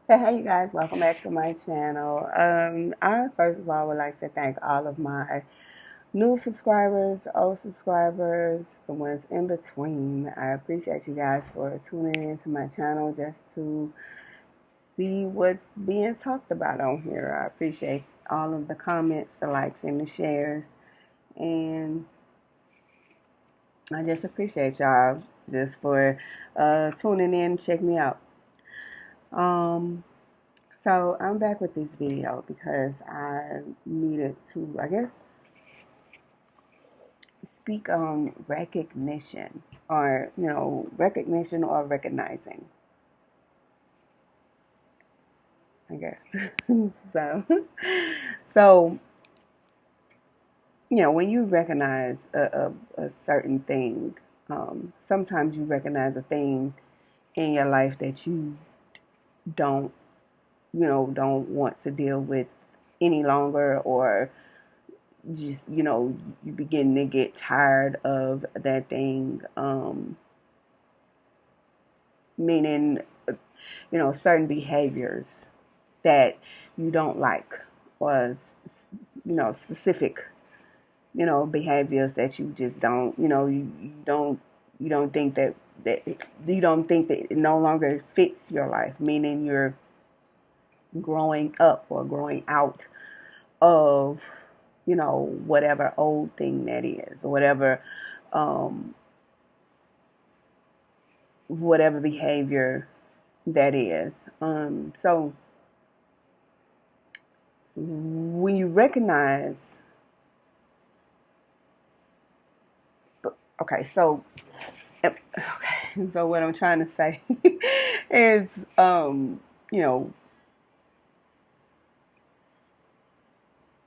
Hey you guys, welcome back to my channel. I first of all would like to thank all of my new subscribers, old subscribers, the ones in between. I appreciate you guys for tuning into my channel just to see what's being talked about on here. I appreciate all of the comments, the likes, and the shares, and I just appreciate y'all just for tuning in, check me out. Um, So I'm back with this video because I needed to, I guess, speak on recognition or, recognition or recognizing, I guess. so, so, when you recognize a certain thing, sometimes you recognize a thing in your life that you don't, don't want to deal with any longer, or just you begin to get tired of that thing, meaning certain behaviors that you don't like, or specific behaviors that you just don't you don't think that you don't think that it no longer fits your life, meaning you're growing up or growing out of whatever old thing that is, or um, whatever behavior that is. So when you recognize, okay, so what I'm trying to say is, you know,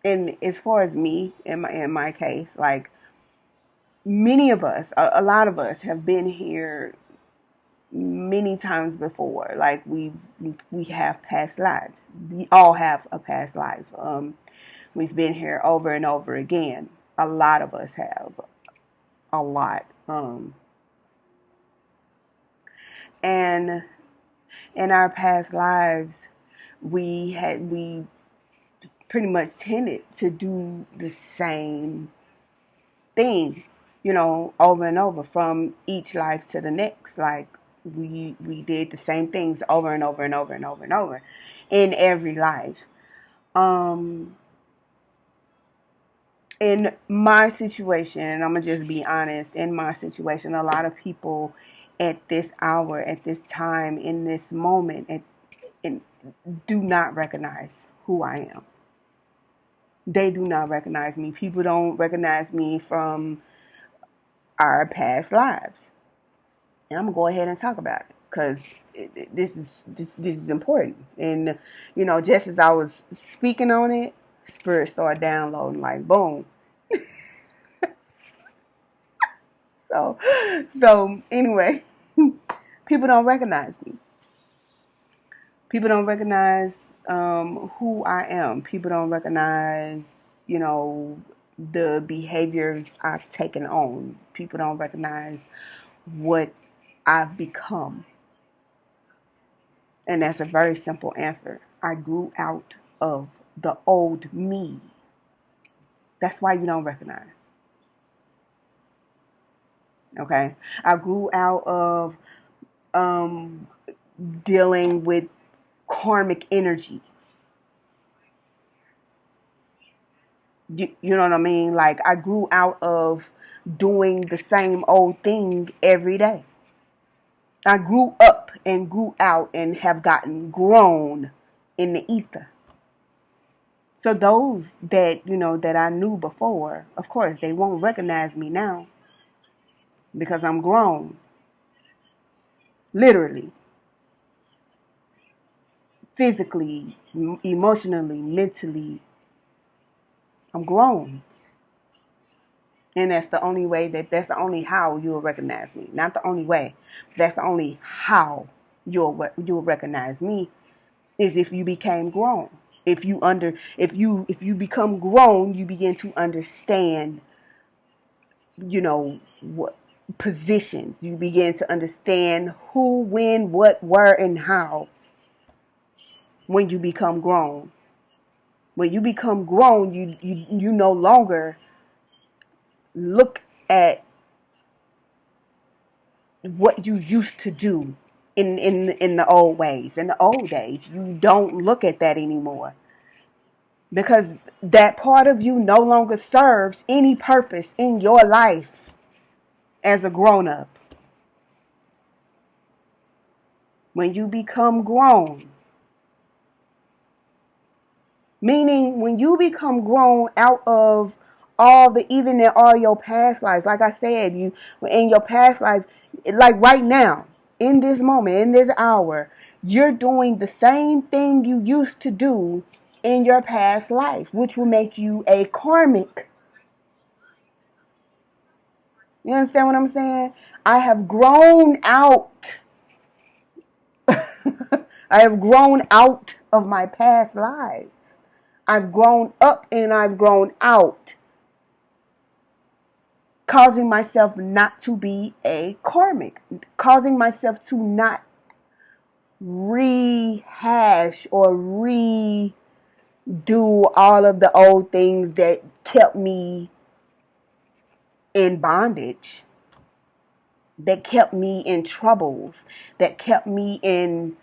and as far as me in my case, like many of us, a lot of us have been here many times before. Like we have past lives. We all have a past life. We've been here over and over again. A lot of us have a lot. And in our past lives, we pretty much tended to do the same thing, over and over from each life to the next. Like we did the same things over and over and over and over and over in every life. Um, in my situation, and I'm gonna just be honest, in my situation, a lot of people at this hour, at this time, in this moment, and do not recognize who I am. They do not recognize me. People don't recognize me from our past lives. And I'm gonna go ahead and talk about it because this is important. And just as I was speaking on it, Spirit started downloading like boom. So anyway, people don't recognize me. People don't recognize who I am. People don't recognize, you know, the behaviors I've taken on. People don't recognize what I've become. And that's a very simple answer. I grew out of the old me. That's why you don't recognize. Okay? I grew out of um, dealing with karmic energy. You know what I mean? Like, I grew out of doing the same old thing every day. I grew up and grew out and have gotten grown in the ether. So those that, that I knew before, of course, they won't recognize me now because I'm grown. Literally, physically, emotionally, mentally, I'm grown. And that's the only how you'll recognize me. Not the only way. That's the only how you'll recognize me is if you became grown. If you become grown, you begin to understand, what positions. You begin to understand who, when, what, where, and how. when you become grown. When you become grown, you no longer look at what you used to do in the old ways. In the old days, you don't look at that anymore because that part of you no longer serves any purpose in your life as a grown up. When you become grown, meaning when you become grown out of even in all your past lives, like I said, you in your past life, like right now, in this moment, in this hour, you're doing the same thing you used to do in your past life, which will make you a karmic. You understand what I'm saying? I have grown out. I have grown out of my past lives. I've grown up and I've grown out, causing myself not to be a karmic, causing myself to not rehash or redo all of the old things that kept me in bondage, that kept me in troubles, that kept me in,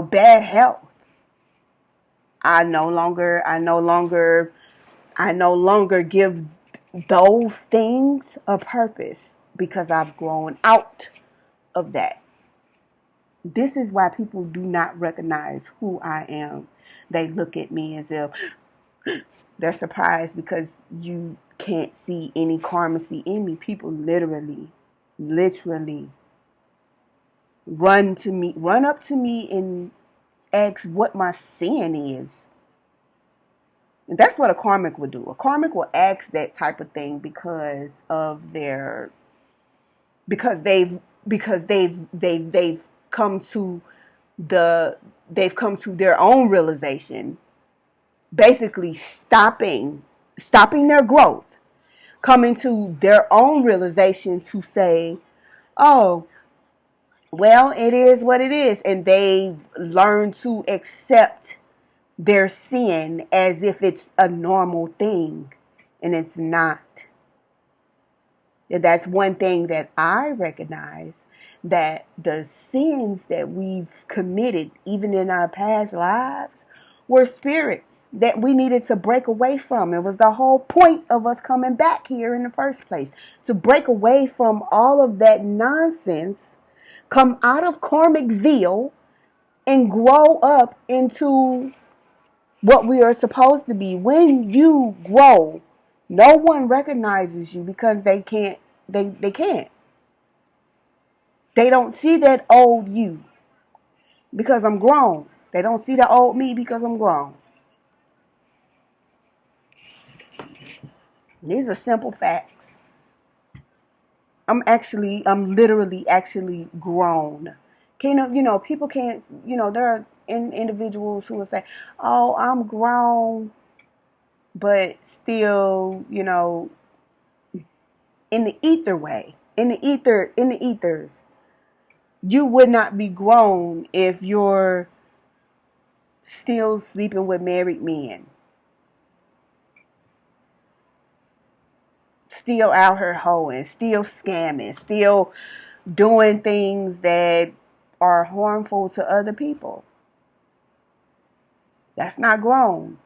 bad health. I no longer give those things a purpose because I've grown out of that. This is why people do not recognize who I am. They look at me as if they're surprised because you can't see any karmacy in me. People literally run up to me and ask what my sin is. And that's what a karmic would do. A karmic will ask that type of thing because they've come to they've come to their own realization, basically stopping their growth, coming to their own realization to say, oh, well, it is what it is, and they learn to accept their sin as if it's a normal thing, and it's not. And that's one thing that I recognize, that the sins that we've committed, even in our past lives, were spirits that we needed to break away from. It was the whole point of us coming back here in the first place, to break away from all of that nonsense, come out of karmic veil, and grow up into what we are supposed to be. When you grow, no one recognizes you because they can't. They can't. They don't see that old you because I'm grown. They don't see the old me because I'm grown. These are simple facts. I'm literally actually grown. People can't, there are individuals who will say, oh, I'm grown, but still, in the ether way, in the ethers, you would not be grown if you're still sleeping with married men, still out here hoeing, still scamming, still doing things that are harmful to other people. That's not grown.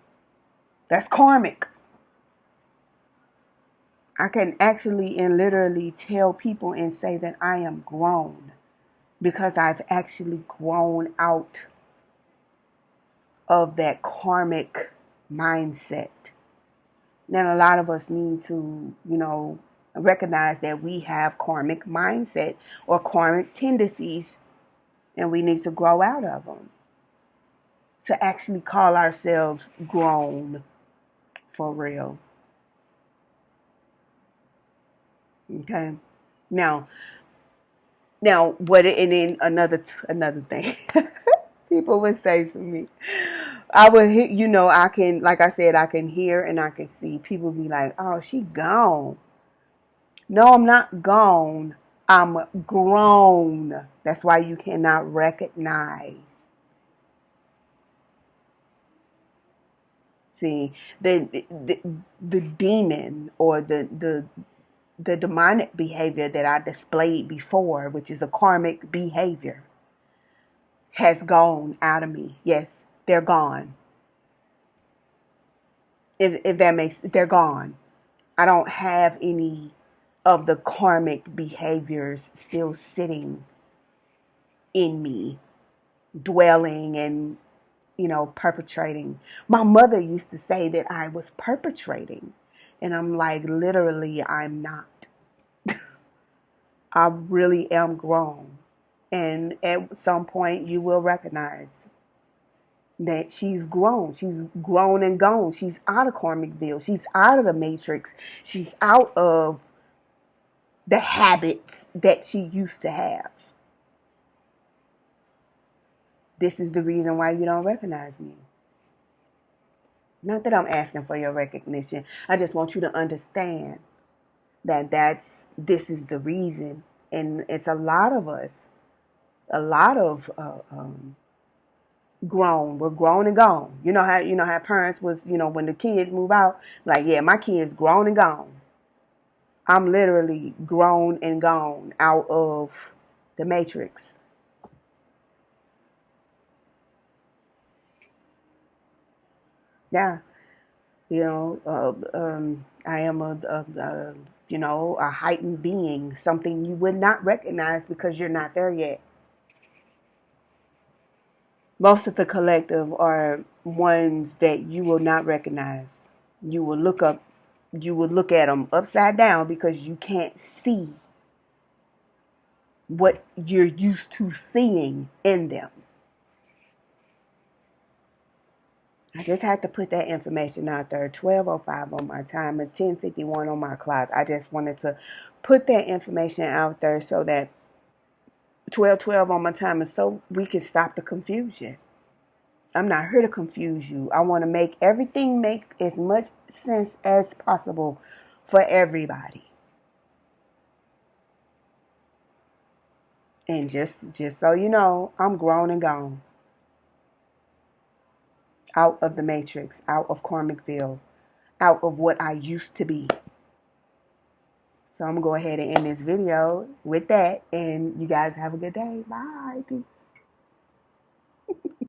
That's karmic. I can actually and literally tell people and say that I am grown because I've actually grown out of that karmic mindset. Now, a lot of us need to, recognize that we have karmic mindset or karmic tendencies, and we need to grow out of them to actually call ourselves grown for real. Okay. Now, and then another thing, people would say to me, I would, I can, like I said, I can hear and I can see people be like, oh, she gone. No, I'm not gone. I'm grown. That's why you cannot recognize. See, the demon or the demonic behavior that I displayed before, which is a karmic behavior, has gone out of me. Yes, they're gone. If that makes, they're gone. I don't have any of the karmic behaviors still sitting in me, dwelling and, perpetrating. My mother used to say that I was perpetrating, and I'm like, literally, I'm not. I really am grown. And at some point, you will recognize that she's grown. She's grown and gone. She's out of Karmicville. She's out of the matrix. She's out of the habits that she used to have. This is the reason why you don't recognize me. Not that I'm asking for your recognition. I just want you to understand that this is the reason. And it's a lot of us, a lot of grown. We're grown and gone. You know how parents was, when the kids move out, like, yeah, my kid's grown and gone. I'm literally grown and gone out of the matrix. Yeah, I am a heightened being, something you would not recognize because you're not there yet. Most of the collective are ones that you will not recognize. You will look up, you will look at them upside down because you can't see what you're used to seeing in them. I just had to put that information out there. 12:05 on my time and 10:51 on my clock. I just wanted to put that information out there so that 12:12 on my time is so we can stop the confusion. I'm not here to confuse you. I want to make everything make as much sense as possible for everybody. And just so you know, I'm grown and gone. Out of the matrix, out of Karmicville, out of what I used to be. So I'm going to go ahead and end this video with that. And you guys have a good day. Bye. Peace.